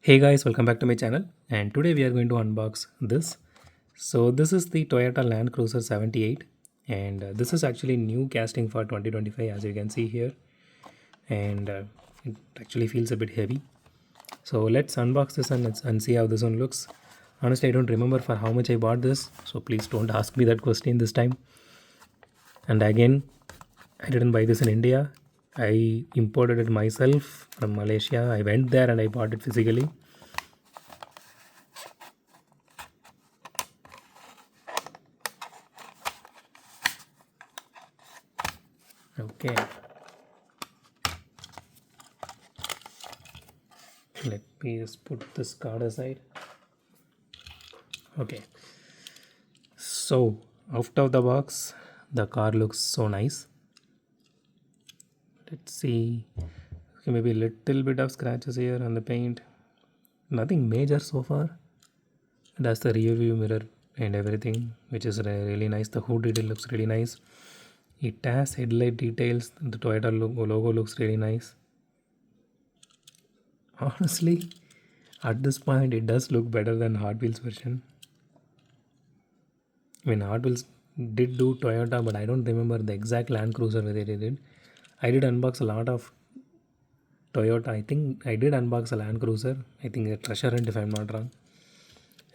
Hey guys, welcome back to my channel, and today we are going to unbox this. So this is the Toyota Land Cruiser 78, and this is actually new casting for 2025, as you can see here, and it actually feels a bit heavy. So let's unbox this and see how this one looks. Honestly, I don't remember for how much I bought this, so please don't ask me that question this time. And again, I didn't buy this in India. I imported it myself from Malaysia. I went there and I bought it physically. Okay, let me just put this card aside. Okay, so out of the box, the car looks so nice. Let's see. Okay, maybe a little bit of scratches here on the paint. Nothing major so far. It has the rear view mirror and everything, which is really nice. The hood detail looks really nice. It has headlight details. The Toyota logo looks really nice. Honestly, at this point, it does look better than Hot Wheels version. I mean, Hot Wheels did do Toyota, but I don't remember the exact Land Cruiser where they did. I did unbox a lot of Toyota. I think I did unbox a Land Cruiser. I think a Treasure Hunt, if I'm not wrong.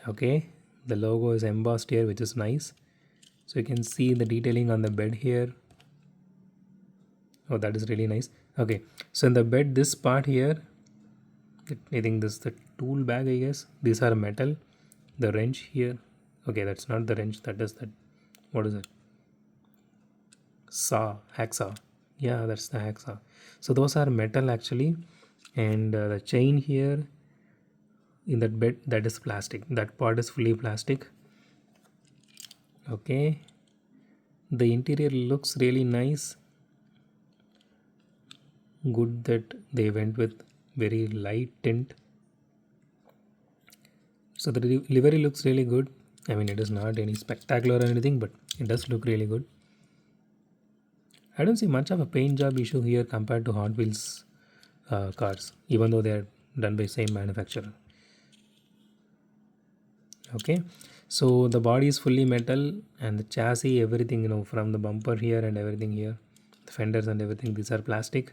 Okay, the logo is embossed here, which is nice. So you can see the detailing on the bed here. Oh, that is really nice. Okay, so in the bed, this part here, I think this is the tool bag, I guess. These are metal. The wrench here. Okay, that's not the wrench. That is that. What is it? Hacksaw. Yeah, that's the hacksaw. So those are metal actually, and the chain here in that bed, that is plastic. That part is fully plastic. Okay, the interior looks really nice. Good that they went with very light tint. So the livery looks really good. I mean, it is not any spectacular or anything, but it does look really good. I don't see much of a paint job issue here compared to Hot Wheels cars, even though they are done by same manufacturer. Okay, so the body is fully metal, and the chassis, everything, from the bumper here and everything here, the fenders and everything, these are plastic.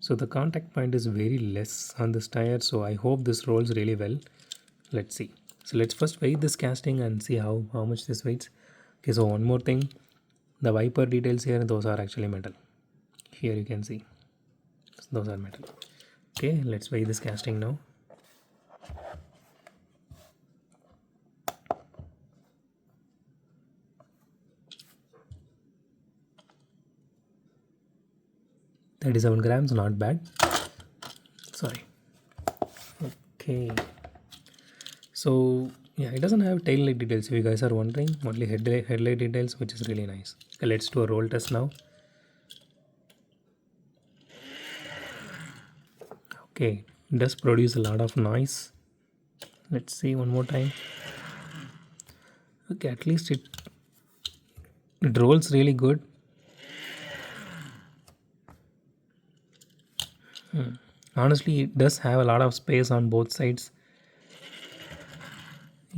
So the contact point is very less on this tire, so I hope this rolls really well. Let's see. So let's first weigh this casting and see how much this weighs. Okay, so one more thing, the wiper details here, those are actually metal. Here you can see those are metal. Okay, let's weigh this casting now. "37 grams, not bad." Sorry. Okay, so yeah, it doesn't have tail light details if you guys are wondering, only headlight details, which is really nice. Okay, let's do a roll test now. Okay, it does produce a lot of noise. Let's see one more time. Okay, at least it rolls really good. Honestly, it does have a lot of space on both sides.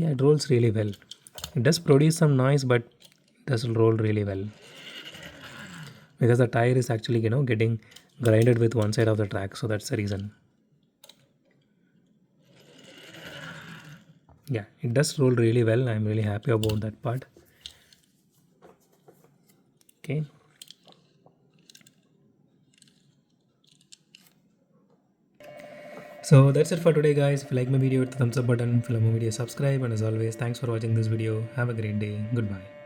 Yeah, it rolls really well. It does produce some noise, but it does roll really well because the tire is actually getting grinded with one side of the track, so that's the reason. Yeah, it does roll really well. I'm really happy about that part. Okay, so that's it for today, guys. If you like my video, hit the thumbs up button. If you like my video, subscribe, and as always, thanks for watching this video. Have a great day. Goodbye.